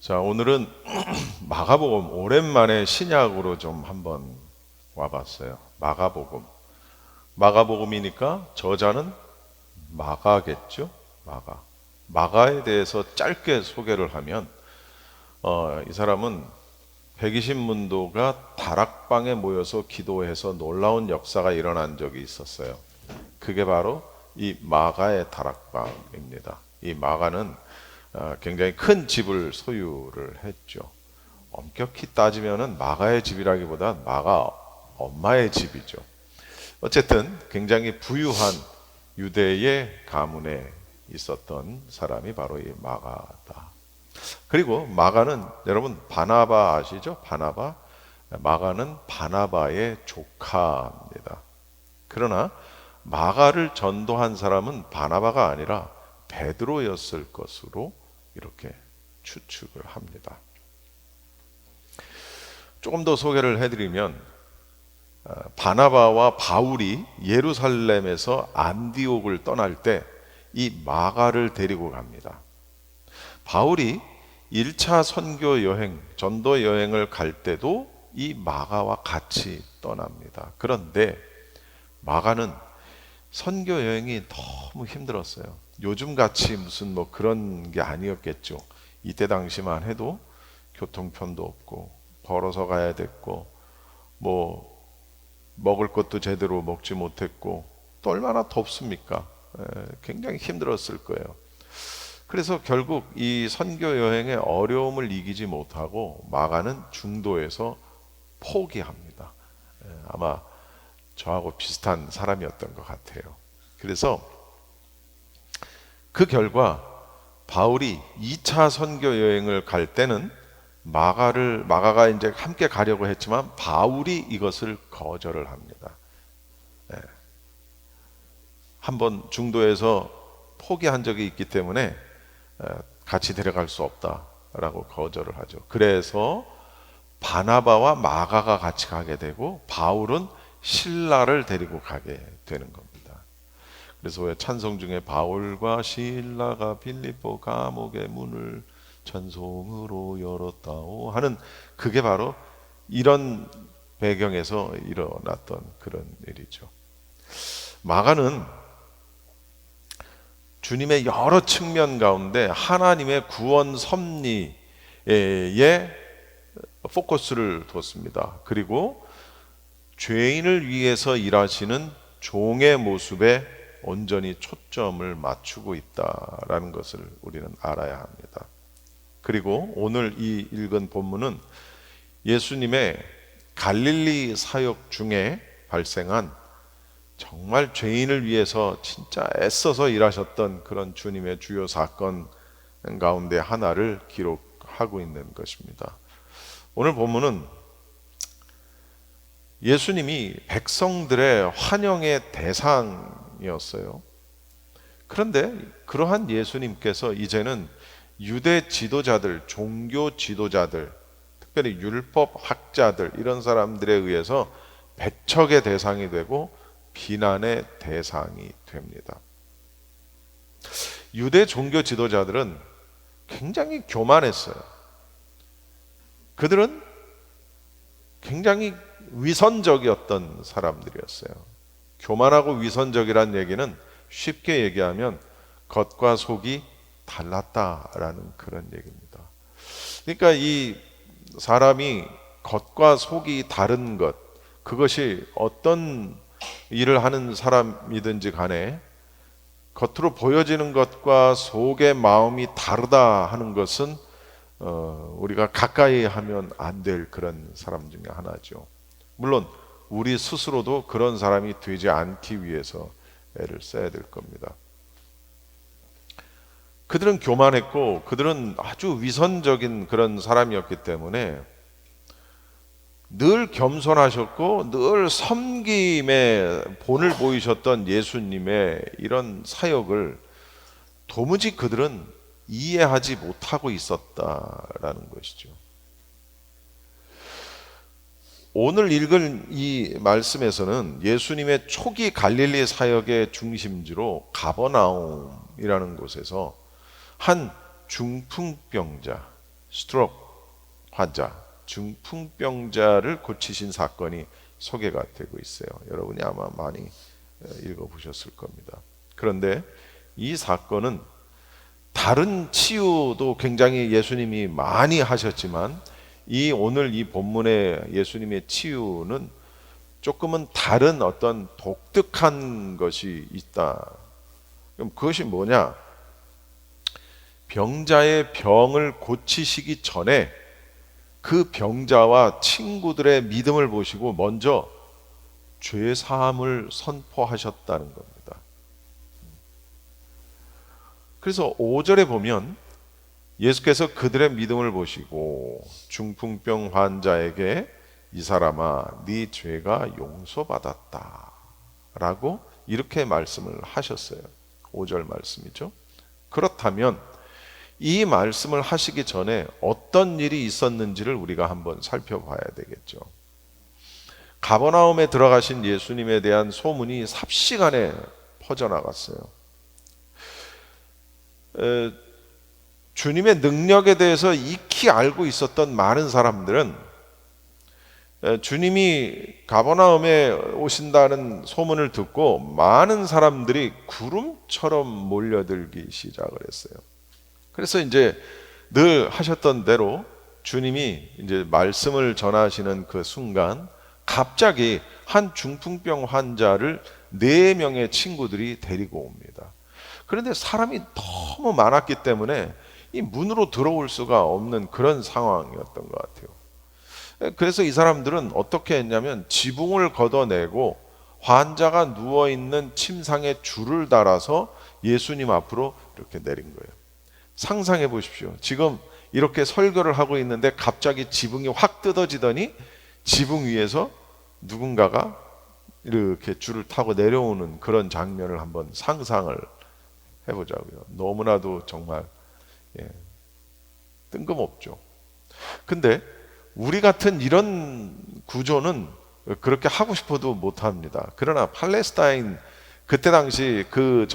자, 오늘은 마가복음 오랜만에 신약으로 좀 한번 와봤어요. 마가복음. 마가복음이니까 저자는 마가겠죠? 마가. 마가에 대해서 짧게 소개를 하면 이 사람은 120문도가 다락방에 모여서 기도해서 놀라운 역사가 일어난 적이 있었어요. 그게 바로 이 마가의 다락방입니다. 이 마가는 굉장히 큰 집을 소유를 했죠. 엄격히 따지면은 마가의 집이라기보다 마가 엄마의 집이죠. 어쨌든 굉장히 부유한 유대의 가문에 있었던 사람이 바로 이 마가다. 그리고 마가는 여러분 바나바 아시죠? 바나바. 마가는 바나바의 조카입니다. 그러나 마가를 전도한 사람은 바나바가 아니라 베드로였을 것으로 이렇게 추측을 합니다. 조금 더 소개를 해드리면 바나바와 바울이 예루살렘에서 안디옥을 떠날 때 이 마가를 데리고 갑니다. 바울이 1차 선교 여행, 전도 여행을 갈 때도 이 마가와 같이 떠납니다. 그런데 마가는 선교 여행이 너무 힘들었어요. 요즘 같이 무슨 뭐 그런 게 아니었겠죠. 이때 당시만 해도 교통편도 없고 걸어서 가야 됐고 뭐 먹을 것도 제대로 먹지 못했고 또 얼마나 덥습니까? 굉장히 힘들었을 거예요. 그래서 결국 이 선교 여행의 어려움을 이기지 못하고 마가는 중도에서 포기합니다. 아마 저하고 비슷한 사람이었던 것 같아요. 그래서 그 결과 바울이 2차 선교 여행을 갈 때는 마가가 이제 함께 가려고 했지만 바울이 이것을 거절을 합니다. 한번 중도에서 포기한 적이 있기 때문에 같이 데려갈 수 없다라고 거절을 하죠. 그래서 바나바와 마가가 같이 가게 되고 바울은 실라를 데리고 가게 되는 겁니다. 그래서 왜 찬송 중에 바울과 실라가 빌립보 감옥의 문을 찬송으로 열었다오 하는 그게 바로 이런 배경에서 일어났던 그런 일이죠. 마가는 주님의 여러 측면 가운데 하나님의 구원 섭리에 포커스를 뒀습니다. 그리고 죄인을 위해서 일하시는 종의 모습에 온전히 초점을 맞추고 있다라는 것을 우리는 알아야 합니다. 그리고 오늘 이 읽은 본문은 예수님의 갈릴리 사역 중에 발생한 정말 죄인을 위해서 진짜 애써서 일하셨던 그런 주님의 주요 사건 가운데 하나를 기록하고 있는 것입니다. 오늘 본문은 예수님이 백성들의 환영의 대상이었어요. 그런데 그러한 예수님께서 이제는 유대 지도자들, 종교 지도자들, 특별히 율법 학자들 이런 사람들에 의해서 배척의 대상이 되고 비난의 대상이 됩니다. 유대 종교 지도자들은 굉장히 교만했어요. 그들은 굉장히 위선적이었던 사람들이었어요. 교만하고 위선적이란 얘기는 쉽게 얘기하면 겉과 속이 달랐다라는 그런 얘기입니다. 그러니까 이 사람이 겉과 속이 다른 것, 그것이 어떤 일을 하는 사람이든지 간에 겉으로 보여지는 것과 속의 마음이 다르다 하는 것은 우리가 가까이 하면 안 될 그런 사람 중에 하나죠. 물론 우리 스스로도 그런 사람이 되지 않기 위해서 애를 써야 될 겁니다. 그들은 교만했고 그들은 아주 위선적인 그런 사람이었기 때문에 늘 겸손하셨고 늘 섬김의 본을 보이셨던 예수님의 이런 사역을 도무지 그들은 이해하지 못하고 있었다라는 것이죠. 오늘 읽은 이 말씀에서는 예수님의 초기 갈릴리 사역의 중심지로 가버나움이라는 곳에서 한 중풍병자, 스트로크 환자, 중풍병자를 고치신 사건이 소개가 되고 있어요. 여러분이 아마 많이 읽어보셨을 겁니다. 그런데 이 사건은 다른 치유도 굉장히 예수님이 많이 하셨지만 오늘 이 본문의 예수님의 치유는 조금은 다른 어떤 독특한 것이 있다. 그럼 그것이 뭐냐? 병자의 병을 고치시기 전에 그 병자와 친구들의 믿음을 보시고 먼저 죄 사함을 선포하셨다는 겁니다. 그래서 5절에 보면 예수께서 그들의 믿음을 보시고 중풍병 환자에게 이 사람아 네 죄가 용서받았다 라고 이렇게 말씀을 하셨어요. 5절 말씀이죠. 그렇다면 이 말씀을 하시기 전에 어떤 일이 있었는지를 우리가 한번 살펴봐야 되겠죠. 가버나움에 들어가신 예수님에 대한 소문이 삽시간에 퍼져나갔어요. 주님의 능력에 대해서 익히 알고 있었던 많은 사람들은 주님이 가버나움에 오신다는 소문을 듣고 많은 사람들이 구름처럼 몰려들기 시작을 했어요. 그래서 이제 늘 하셨던 대로 주님이 이제 말씀을 전하시는 그 순간 갑자기 한 중풍병 환자를 4명의 친구들이 데리고 옵니다. 그런데 사람이 너무 많았기 때문에 이 문으로 들어올 수가 없는 그런 상황이었던 것 같아요. 그래서 이 사람들은 어떻게 했냐면 지붕을 걷어내고 환자가 누워있는 침상에 줄을 달아서 예수님 앞으로 이렇게 내린 거예요. 상상해 보십시오. 지금 이렇게 설교를 하고 있는데 갑자기 지붕이 확 뜯어지더니 지붕 위에서 누군가가 이렇게 줄을 타고 내려오는 그런 장면을 한번 상상을 해보자고요. 너무나도 정말 뜬금없죠. 근데 우리 같은 이런 구조는 그렇게 하고 싶어도 못합니다. 그러나 팔레스타인 그때 당시 그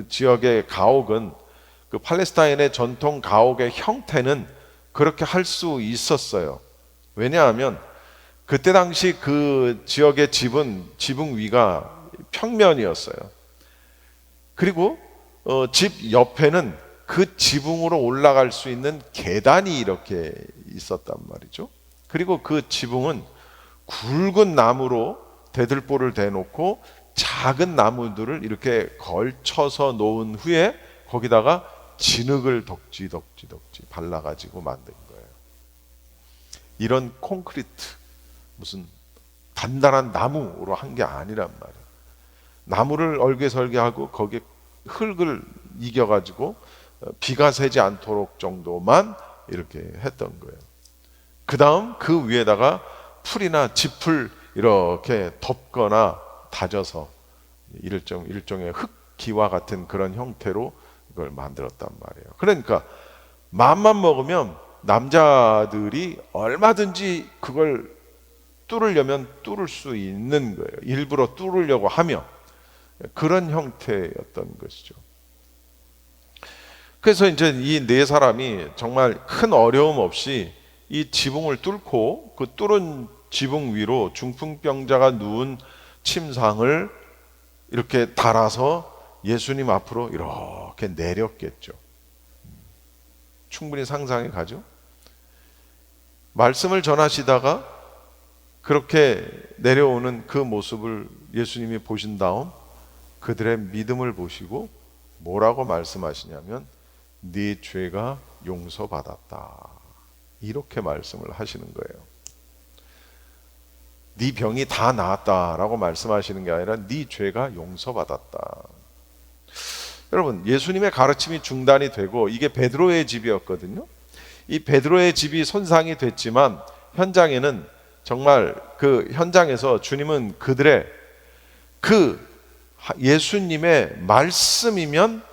지역의 가옥은 그 팔레스타인의 전통 가옥의 형태는 그렇게 할 수 있었어요. 왜냐하면 그때 당시 그 지역의 집은 지붕 위가 평면이었어요. 그리고 집 옆에는 그 지붕으로 올라갈 수 있는 계단이 이렇게 있었단 말이죠. 그리고 그 지붕은 굵은 나무로 대들보를 대놓고 작은 나무들을 이렇게 걸쳐서 놓은 후에 거기다가 진흙을 덕지 발라가지고 만든 거예요. 이런 콘크리트 무슨 단단한 나무로 한 게 아니란 말이에요. 나무를 얼개설계하고 거기에 흙을 이겨가지고 비가 새지 않도록 정도만 이렇게 했던 거예요. 그 다음 그 위에다가 풀이나 짚을 이렇게 덮거나 다져서 일종의 흙기와 같은 그런 형태로 그걸 만들었단 말이에요. 그러니까 맘만 먹으면 남자들이 얼마든지 그걸 뚫으려면 뚫을 수 있는 거예요. 일부러 뚫으려고 하면 그런 형태였던 것이죠. 그래서 이제 이 4사람이 정말 큰 어려움 없이 이 지붕을 뚫고 그 뚫은 지붕 위로 중풍병자가 누운 침상을 이렇게 달아서 예수님 앞으로 이렇게 내렸겠죠. 충분히 상상이 가죠? 말씀을 전하시다가 그렇게 내려오는 그 모습을 예수님이 보신 다음 그들의 믿음을 보시고 뭐라고 말씀하시냐면 네 죄가 용서받았다. 이렇게 말씀을 하시는 거예요. 네 병이 다 나았다라고 말씀하시는 게 아니라 네 죄가 용서받았다. 여러분, 예수님의 가르침이 중단이 되고 이게 베드로의 집이었거든요. 이 베드로의 집이 손상이 됐지만 현장에는 정말 그 현장에서 주님은 그들의 그 예수님의 말씀이면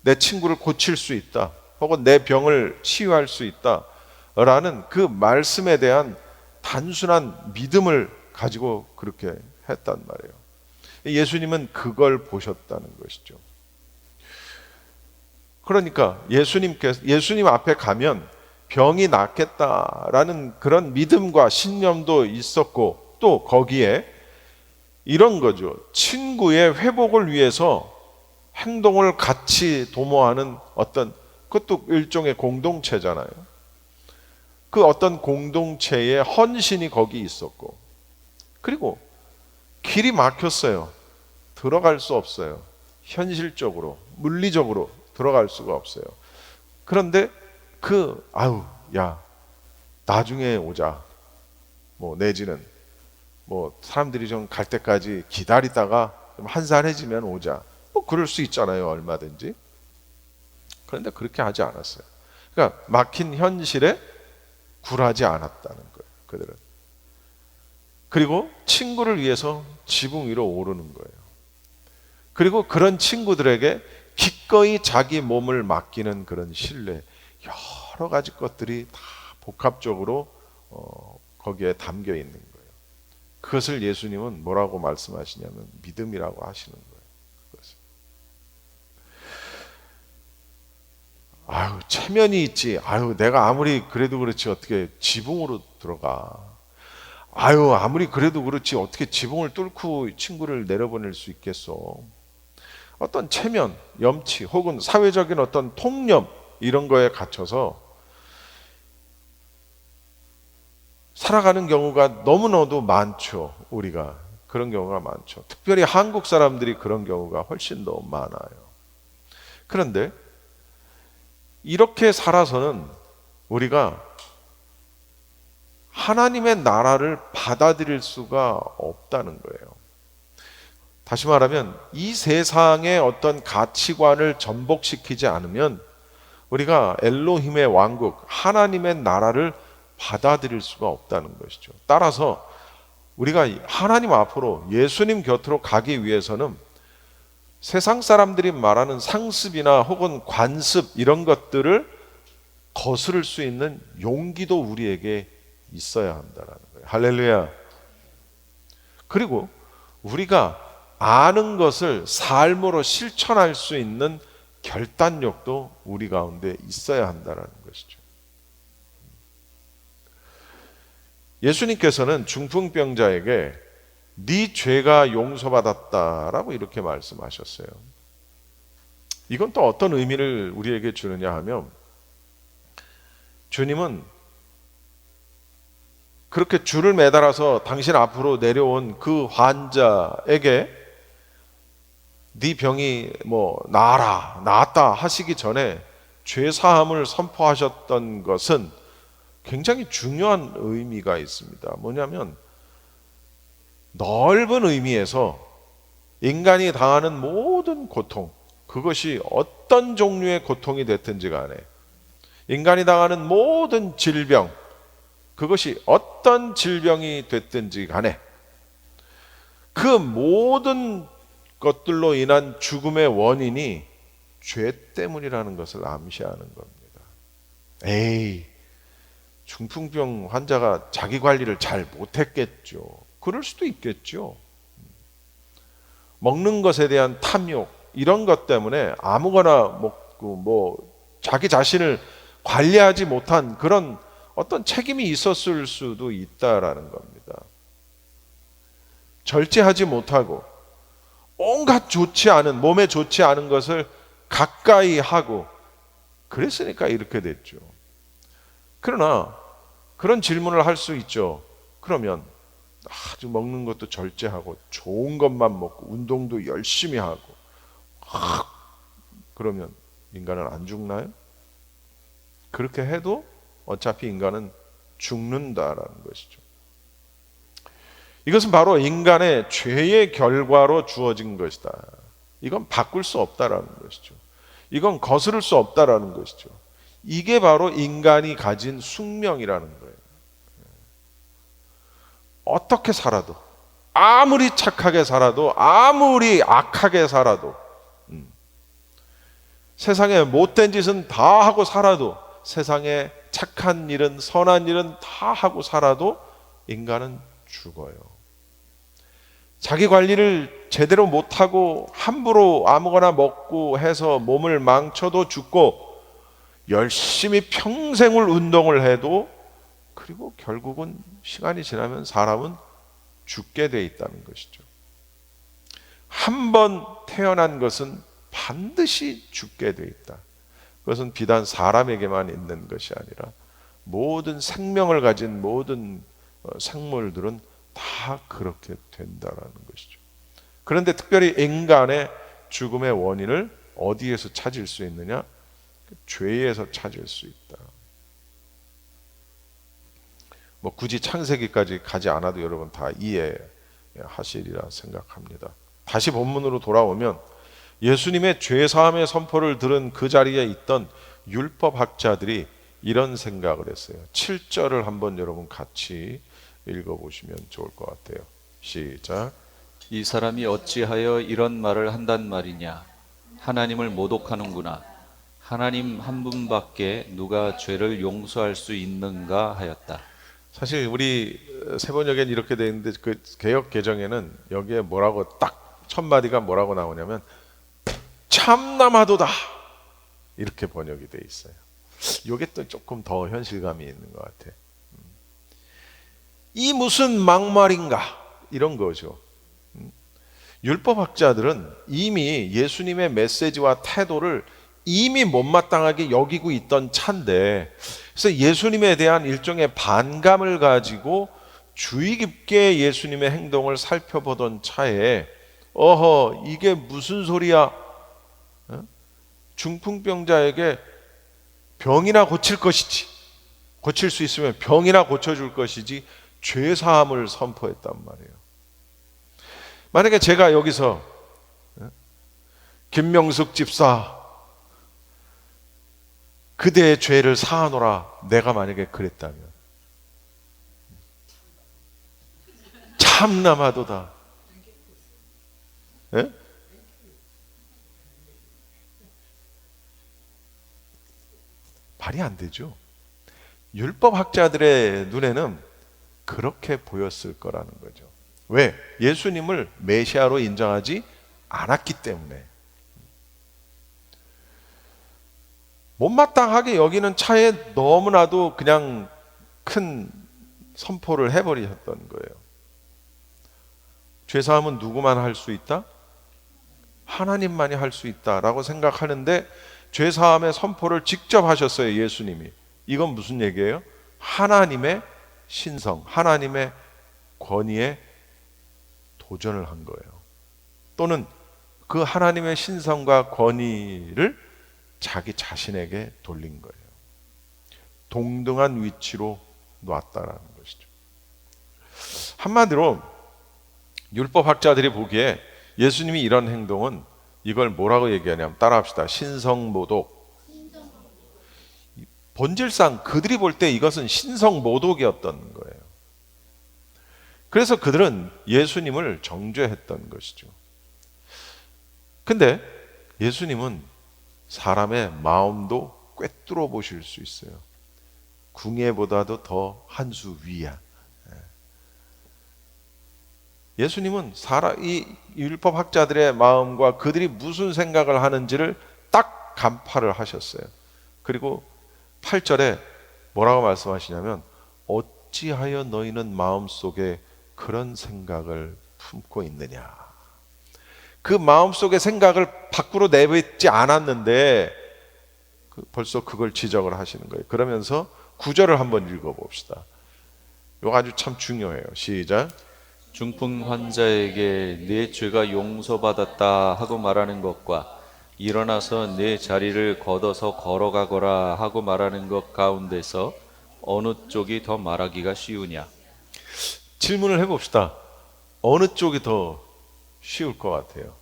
내 친구를 고칠 수 있다. 혹은 내 병을 치유할 수 있다. 라는 그 말씀에 대한 단순한 믿음을 가지고 그렇게 했단 말이에요. 예수님은 그걸 보셨다는 것이죠. 그러니까 예수님 앞에 가면 병이 낫겠다라는 그런 믿음과 신념도 있었고, 또 거기에 이런 거죠. 친구의 회복을 위해서 행동을 같이 도모하는 어떤, 그것도 일종의 공동체잖아요. 그 어떤 공동체의 헌신이 거기 있었고, 그리고 길이 막혔어요. 들어갈 수 없어요. 현실적으로, 물리적으로 들어갈 수가 없어요. 그런데 야, 나중에 오자. 뭐 내지는 뭐 사람들이 좀 갈 때까지 기다리다가 좀 한산해지면 오자. 뭐 그럴 수 있잖아요, 얼마든지. 그런데 그렇게 하지 않았어요. 그러니까 막힌 현실에 굴하지 않았다는 거예요, 그들은. 그리고 친구를 위해서 지붕 위로 오르는 거예요. 그리고 그런 친구들에게 기꺼이 자기 몸을 맡기는 그런 신뢰, 여러 가지 것들이 다 복합적으로 거기에 담겨 있는 거예요. 그것을 예수님은 뭐라고 말씀하시냐면 믿음이라고 하시는 거예요. 그것을. 체면이 있지. 내가 아무리 그래도 그렇지 어떻게 지붕으로 들어가. 아무리 그래도 그렇지 어떻게 지붕을 뚫고 친구를 내려보낼 수 있겠어. 어떤 체면, 염치 혹은 사회적인 어떤 통념 이런 거에 갇혀서 살아가는 경우가 너무나도 많죠. 우리가 그런 경우가 많죠. 특별히 한국 사람들이 그런 경우가 훨씬 더 많아요. 그런데 이렇게 살아서는 우리가 하나님의 나라를 받아들일 수가 없다는 거예요. 다시 말하면 이 세상의 어떤 가치관을 전복시키지 않으면 우리가 엘로힘의 왕국, 하나님의 나라를 받아들일 수가 없다는 것이죠. 따라서 우리가 하나님 앞으로 예수님 곁으로 가기 위해서는 세상 사람들이 말하는 상습이나 혹은 관습 이런 것들을 거스를 수 있는 용기도 우리에게 있어야 한다는 거예요. 할렐루야. 그리고 우리가 아는 것을 삶으로 실천할 수 있는 결단력도 우리 가운데 있어야 한다는 것이죠. 예수님께서는 중풍병자에게 네 죄가 용서받았다라고 이렇게 말씀하셨어요. 이건 또 어떤 의미를 우리에게 주느냐 하면, 주님은 그렇게 줄을 매달아서 당신 앞으로 내려온 그 환자에게 네 병이 나았다 하시기 전에 죄 사함을 선포하셨던 것은 굉장히 중요한 의미가 있습니다. 뭐냐면 넓은 의미에서 인간이 당하는 모든 고통, 그것이 어떤 종류의 고통이 됐든지 간에, 인간이 당하는 모든 질병, 그것이 어떤 질병이 됐든지 간에 그 모든 것들로 인한 죽음의 원인이 죄 때문이라는 것을 암시하는 겁니다. 중풍병 환자가 자기 관리를 잘 못했겠죠. 그럴 수도 있겠죠. 먹는 것에 대한 탐욕 이런 것 때문에 아무거나 먹고 자기 자신을 관리하지 못한 그런 어떤 책임이 있었을 수도 있다라는 겁니다. 절제하지 못하고 온갖 몸에 좋지 않은 것을 가까이 하고 그랬으니까 이렇게 됐죠. 그러나 그런 질문을 할 수 있죠. 그러면 아주 먹는 것도 절제하고 좋은 것만 먹고 운동도 열심히 하고 그러면 인간은 안 죽나요? 그렇게 해도 어차피 인간은 죽는다라는 것이죠. 이것은 바로 인간의 죄의 결과로 주어진 것이다. 이건 바꿀 수 없다라는 것이죠. 이건 거스를 수 없다라는 것이죠. 이게 바로 인간이 가진 숙명이라는 거예요. 어떻게 살아도, 아무리 착하게 살아도, 아무리 악하게 살아도, 세상에 못된 짓은 다 하고 살아도, 세상에 착한 일은, 선한 일은 다 하고 살아도 인간은 죽어요. 자기 관리를 제대로 못하고 함부로 아무거나 먹고 해서 몸을 망쳐도 죽고, 열심히 평생을 운동을 해도, 그리고 결국은 시간이 지나면 사람은 죽게 돼 있다는 것이죠. 한 번 태어난 것은 반드시 죽게 돼 있다. 그것은 비단 사람에게만 있는 것이 아니라 모든 생명을 가진 모든 생물들은 다 그렇게 된다라는 것이죠. 그런데 특별히 인간의 죽음의 원인을 어디에서 찾을 수 있느냐? 죄에서 찾을 수 있다. 뭐 굳이 창세기까지 가지 않아도 여러분 다 이해하시리라 생각합니다. 다시 본문으로 돌아오면 예수님의 죄사함의 선포를 들은 그 자리에 있던 율법학자들이 이런 생각을 했어요. 7절을 한번 여러분 같이 읽어보시면 좋을 것 같아요. 시작. 이 사람이 어찌하여 이런 말을 한단 말이냐? 하나님을 모독하는구나. 하나님 한 분밖에 누가 죄를 용서할 수 있는가 하였다. 사실 우리 세번역엔 이렇게 되어 있는데 그 개역 개정에는 여기에 뭐라고 딱 첫 마디가 뭐라고 나오냐면 참남하도다 이렇게 번역이 되어 있어요. 이게 또 조금 더 현실감이 있는 것 같아. 이 무슨 막말인가 이런 거죠. 율법학자들은 이미 예수님의 메시지와 태도를 이미 못마땅하게 여기고 있던 차인데, 그래서 예수님에 대한 일종의 반감을 가지고 주의 깊게 예수님의 행동을 살펴보던 차에 어허 이게 무슨 소리야? 중풍병자에게 병이나 고칠 것이지, 고칠 수 있으면 병이나 고쳐줄 것이지 죄사함을 선포했단 말이에요. 만약에 제가 여기서 김명숙 집사 그대의 죄를 사하노라 내가 만약에 그랬다면 참남하도다. 예? 말이 안 되죠. 율법학자들의 눈에는 그렇게 보였을 거라는 거죠. 왜? 예수님을 메시아로 인정하지 않았기 때문에. 못마땅하게 여기는 차에 너무나도 그냥 큰 선포를 해버리셨던 거예요. 죄사함은 누구만 할 수 있다? 하나님만이 할 수 있다라고 생각하는데 죄사함의 선포를 직접 하셨어요, 예수님이. 이건 무슨 얘기예요? 하나님의 신성, 하나님의 권위에 도전을 한 거예요. 또는 그 하나님의 신성과 권위를 자기 자신에게 돌린 거예요. 동등한 위치로 놨다라는 것이죠. 한마디로 율법학자들이 보기에 예수님이 이런 행동은 이걸 뭐라고 얘기하냐면 따라합시다. 신성모독. 본질상 그들이 볼 때 이것은 신성모독이었던 거예요. 그래서 그들은 예수님을 정죄했던 것이죠. 근데 예수님은 사람의 마음도 꿰뚫어 보실 수 있어요. 궁예보다도 더 한 수 위야. 예수님은 이 율법학자들의 마음과 그들이 무슨 생각을 하는지를 딱 간파를 하셨어요. 그리고 8절에 뭐라고 말씀하시냐면 어찌하여 너희는 마음속에 그런 생각을 품고 있느냐. 그 마음속의 생각을 밖으로 내뱉지 않았는데 벌써 그걸 지적을 하시는 거예요. 그러면서 9절을 한번 읽어봅시다. 이거 아주 참 중요해요. 시작. 중풍 환자에게 내 죄가 용서받았다 하고 말하는 것과 일어나서 내 자리를 걷어서 걸어가거라 하고 말하는 것 가운데서 어느 쪽이 더 말하기가 쉬우냐? 질문을 해봅시다. 어느 쪽이 더 쉬울 것 같아요?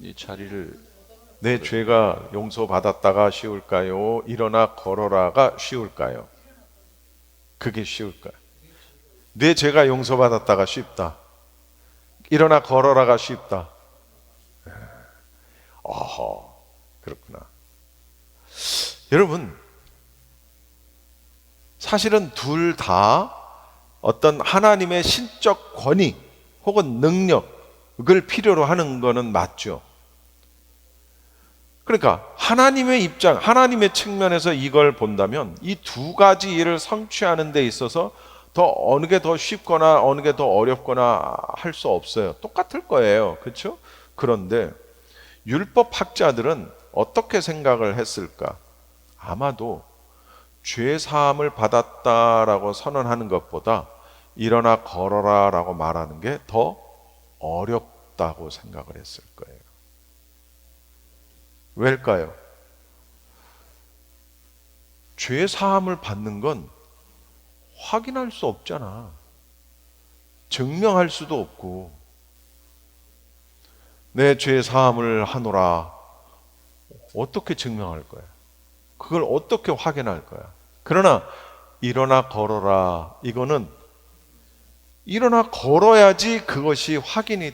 내 자리를 내 죄가 용서받았다가 쉬울까요? 일어나 걸어라가 쉬울까요? 그게 쉬울까요? 내 죄가 용서받았다가 쉽다. 일어나 걸어라가 쉽다. 어허, 그렇구나. 여러분, 사실은 둘 다 어떤 하나님의 신적 권위 혹은 능력을 필요로 하는 것은 맞죠. 그러니까 하나님의 입장, 하나님의 측면에서 이걸 본다면 이 두 가지 일을 성취하는 데 있어서 어느 게 더 쉽거나 어느 게 더 어렵거나 할 수 없어요. 똑같을 거예요. 그렇죠? 그런데 율법학자들은 어떻게 생각을 했을까? 아마도 죄 사함을 받았다라고 선언하는 것보다 일어나 걸어라라고 말하는 게 더 어렵다고 생각을 했을 거예요. 왜일까요? 죄 사함을 받는 건 확인할 수 없잖아. 증명할 수도 없고. 내 죄 사함을 하노라. 어떻게 증명할 거야? 그걸 어떻게 확인할 거야? 그러나 일어나 걸어라. 이거는 일어나 걸어야지 그것이 확인이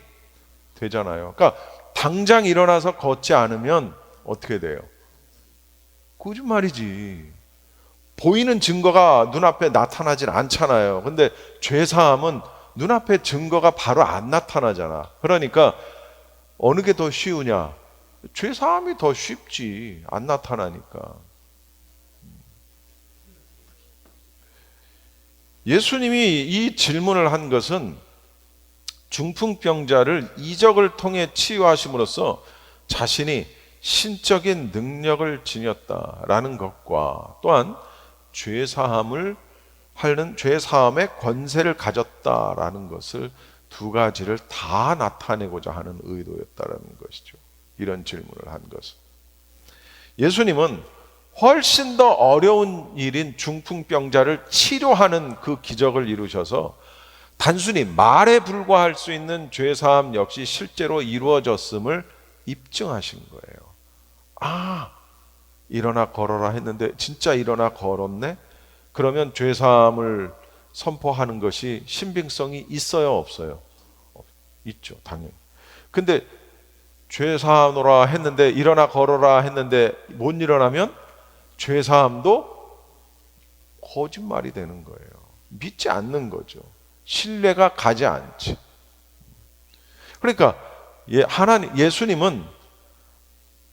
되잖아요. 그러니까 당장 일어나서 걷지 않으면 어떻게 돼요? 거짓말이지. 보이는 증거가 눈앞에 나타나질 않잖아요. 근데 죄사함은 눈앞에 증거가 바로 안 나타나잖아. 그러니까 어느 게 더 쉬우냐? 죄사함이 더 쉽지. 안 나타나니까. 예수님이 이 질문을 한 것은 중풍병자를 이적을 통해 치유하심으로써 자신이 신적인 능력을 지녔다라는 것과 또한 죄사함의 권세를 가졌다라는 것을 두 가지를 다 나타내고자 하는 의도였다라는 것이죠. 이런 질문을 한 것은. 예수님은 훨씬 더 어려운 일인 중풍병자를 치료하는 그 기적을 이루셔서 단순히 말에 불과할 수 있는 죄사함 역시 실제로 이루어졌음을 입증하신 거예요. 아, 일어나 걸어라 했는데 진짜 일어나 걸었네? 그러면 죄사함을 선포하는 것이 신빙성이 있어요, 없어요? 있죠, 당연히. 근데 죄사하노라 했는데 일어나 걸어라 했는데 못 일어나면 죄사함도 거짓말이 되는 거예요. 믿지 않는 거죠. 신뢰가 가지 않지. 그러니까 예수님은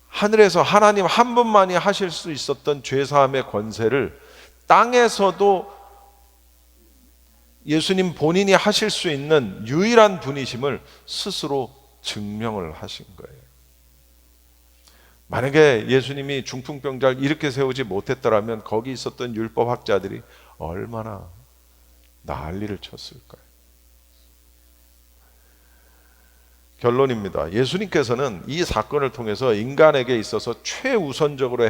하늘에서 하나님 한 분만이 하실 수 있었던 죄사함의 권세를 땅에서도 예수님 본인이 하실 수 있는 유일한 분이심을 스스로 증명을 하신 거예요. 만약에 예수님이 중풍병자를 이렇게 세우지 못했더라면 거기 있었던 율법학자들이 얼마나 난리를 쳤을까요? 결론입니다. 예수님께서는 이 사건을 통해서 인간에게 있어서 최우선적으로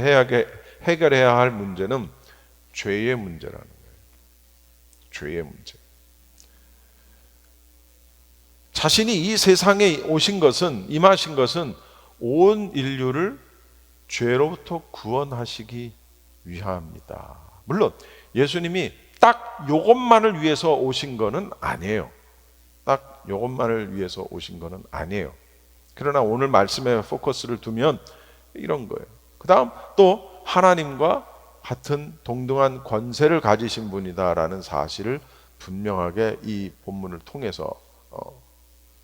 해결해야 할 문제는 죄의 문제라는 거예요. 죄의 문제. 자신이 이 세상에 임하신 것은 온 인류를 죄로부터 구원하시기 위함이다. 물론 예수님이 딱 이것만을 위해서 오신 거는 아니에요. 딱 이것만을 위해서 오신 거는 아니에요. 그러나 오늘 말씀에 포커스를 두면 이런 거예요. 그 다음 또 하나님과 같은 동등한 권세를 가지신 분이다라는 사실을 분명하게 이 본문을 통해서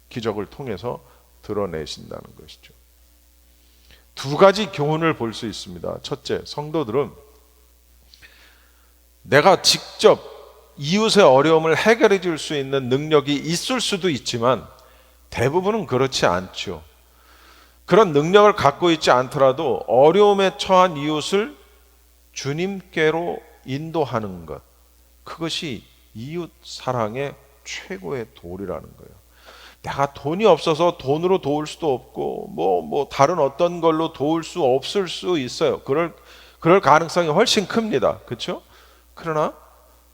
기적을 통해서 드러내신다는 것이죠. 두 가지 교훈을 볼 수 있습니다. 첫째, 성도들은 내가 직접 이웃의 어려움을 해결해 줄 수 있는 능력이 있을 수도 있지만 대부분은 그렇지 않죠. 그런 능력을 갖고 있지 않더라도 어려움에 처한 이웃을 주님께로 인도하는 것, 그것이 이웃 사랑의 최고의 도리라는 거예요. 내가 돈이 없어서 돈으로 도울 수도 없고 뭐 다른 어떤 걸로 도울 수 없을 수 있어요. 그럴 가능성이 훨씬 큽니다. 그렇죠? 그러나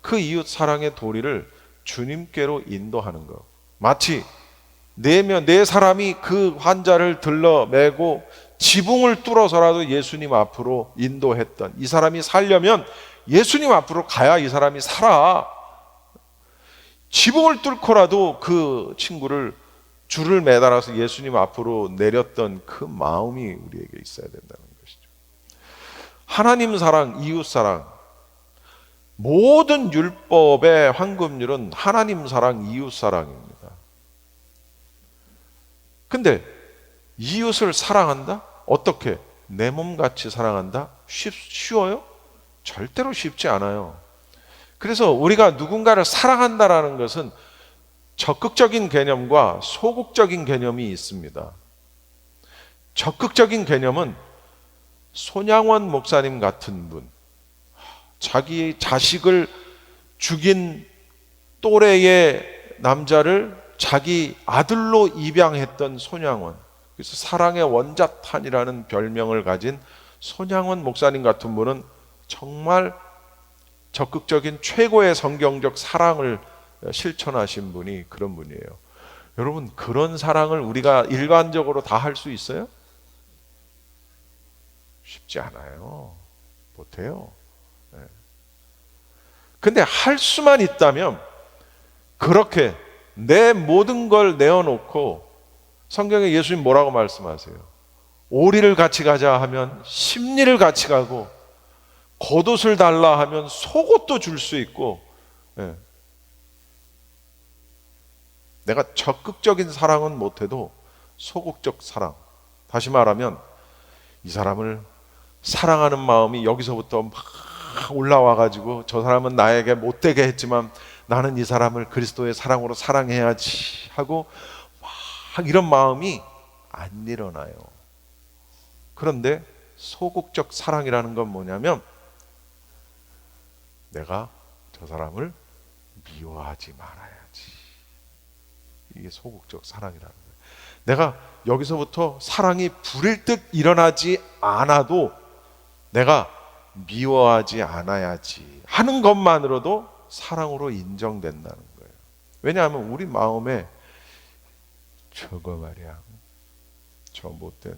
그 이웃 사랑의 도리를 주님께로 인도하는 것. 마치 네 사람이 그 환자를 들러매고 지붕을 뚫어서라도 예수님 앞으로 인도했던 이 사람이 살려면 예수님 앞으로 가야 이 사람이 살아. 지붕을 뚫고라도 그 친구를 줄을 매달아서 예수님 앞으로 내렸던 그 마음이 우리에게 있어야 된다는 것이죠. 하나님 사랑, 이웃 사랑, 모든 율법의 황금률은 하나님 사랑, 이웃 사랑입니다. 근데 이웃을 사랑한다? 어떻게? 내 몸같이 사랑한다? 쉬워요? 절대로 쉽지 않아요. 그래서 우리가 누군가를 사랑한다라는 것은 적극적인 개념과 소극적인 개념이 있습니다. 적극적인 개념은 손양원 목사님 같은 분, 자기 자식을 죽인 또래의 남자를 자기 아들로 입양했던 손양원, 그래서 사랑의 원자탄이라는 별명을 가진 손양원 목사님 같은 분은 정말 적극적인 최고의 성경적 사랑을 실천하신 분이 그런 분이에요. 여러분, 그런 사랑을 우리가 일반적으로 다 할 수 있어요? 쉽지 않아요. 못해요. 근데 할 수만 있다면 그렇게 내 모든 걸 내어놓고, 성경에 예수님 뭐라고 말씀하세요? 오리를 같이 가자 하면 십리를 같이 가고, 겉옷을 달라 하면 속옷도 줄 수 있고, 내가 적극적인 사랑은 못해도 소극적 사랑, 다시 말하면 이 사람을 사랑하는 마음이 여기서부터 막 올라와 가지고, 저 사람은 나에게 못되게 했지만 나는 이 사람을 그리스도의 사랑으로 사랑해야지 하고 막 이런 마음이 안 일어나요. 그런데 소극적 사랑이라는 건 뭐냐면, 내가 저 사람을 미워하지 말아야지. 이게 소극적 사랑이라는 거예요. 내가 여기서부터 사랑이 불일 듯 일어나지 않아도 내가 미워하지 않아야지 하는 것만으로도 사랑으로 인정된다는 거예요. 왜냐하면 우리 마음에 저거 말이야, 저 못된,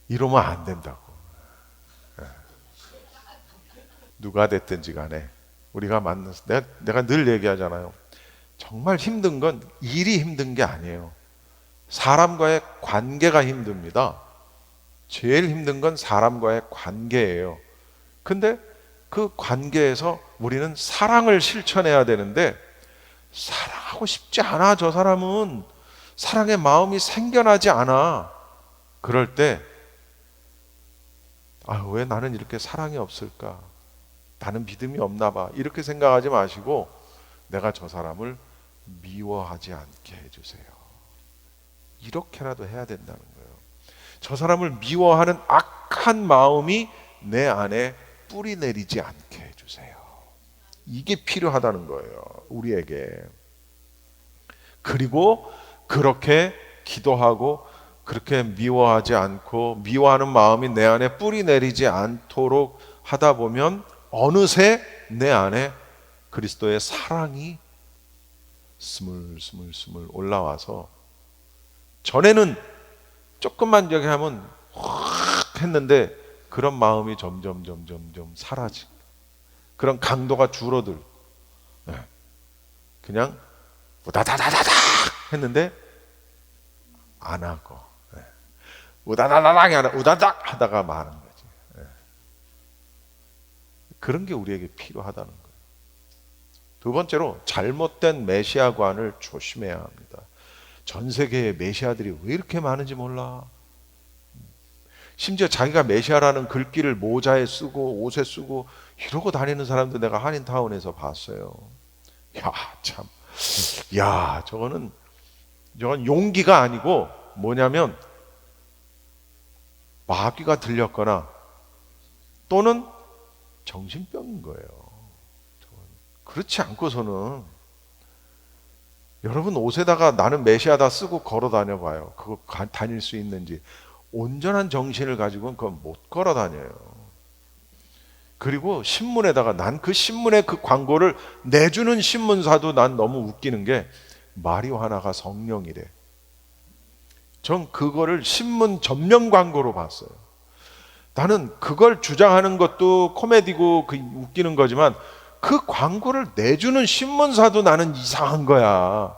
이러면 안 된다고. 누가 됐든지 간에 우리가 만나서, 내가 늘 얘기하잖아요. 정말 힘든 건 일이 힘든 게 아니에요. 사람과의 관계가 힘듭니다. 제일 힘든 건 사람과의 관계예요. 근데 그 관계에서 우리는 사랑을 실천해야 되는데, 사랑하고 싶지 않아. 저 사람은 사랑의 마음이 생겨나지 않아. 그럴 때, 왜 나는 이렇게 사랑이 없을까? 나는 믿음이 없나 봐. 이렇게 생각하지 마시고, 내가 저 사람을 미워하지 않게 해주세요. 이렇게라도 해야 된다는 거예요. 저 사람을 미워하는 악한 마음이 내 안에 뿌리 내리지 않게 해주세요. 이게 필요하다는 거예요, 우리에게. 그리고 그렇게 기도하고 그렇게 미워하지 않고, 미워하는 마음이 내 안에 뿌리 내리지 않도록 하다 보면 어느새 내 안에 그리스도의 사랑이 스물스물 올라와서, 전에는 조금만 저기 하면 확 했는데 그런 마음이 점점 사라지고, 그런 강도가 줄어들, 그냥 우다다다다닥 했는데 안 하고, 우다다다닥이 아니라 우다닥 하다가 마는 거지. 그런 게 우리에게 필요하다는 거예요. 두 번째로, 잘못된 메시아관을 조심해야 합니다. 전 세계의 메시아들이 왜 이렇게 많은지 몰라. 심지어 자기가 메시아라는 글귀를 모자에 쓰고 옷에 쓰고 이러고 다니는 사람도 내가 한인타운에서 봤어요. 저건 용기가 아니고 뭐냐면 마귀가 들렸거나 또는 정신병인 거예요. 그렇지 않고서는, 여러분 옷에다가 나는 메시아다 쓰고 걸어 다녀봐요. 그거 다닐 수 있는지. 온전한 정신을 가지고는 그건 못 걸어 다녀요. 그리고 신문에다가, 난 그 신문에 그 광고를 내주는 신문사도 난 너무 웃기는 게, 마리화나가 성령이래. 전 그거를 신문 전면 광고로 봤어요. 나는 그걸 주장하는 것도 코미디고 웃기는 거지만, 그 광고를 내주는 신문사도 나는 이상한 거야.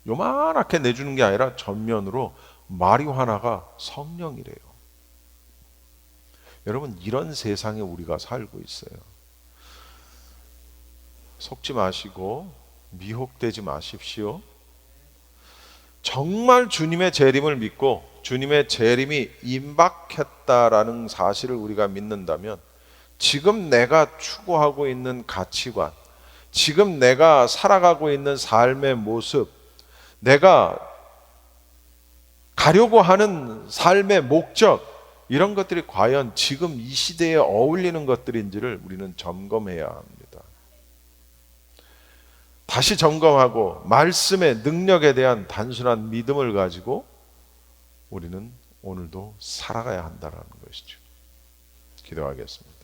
요만하게 내주는 게 아니라 전면으로 마리화나가 성령이래요. 여러분, 이런 세상에 우리가 살고 있어요. 속지 마시고 미혹되지 마십시오. 정말 주님의 재림을 믿고 주님의 재림이 임박했다라는 사실을 우리가 믿는다면 지금 내가 추구하고 있는 가치관, 지금 내가 살아가고 있는 삶의 모습, 내가 가려고 하는 삶의 목적, 이런 것들이 과연 지금 이 시대에 어울리는 것들인지를 우리는 점검해야 합니다. 다시 점검하고 말씀의 능력에 대한 단순한 믿음을 가지고 우리는 오늘도 살아가야 한다는 것이죠. 기도하겠습니다.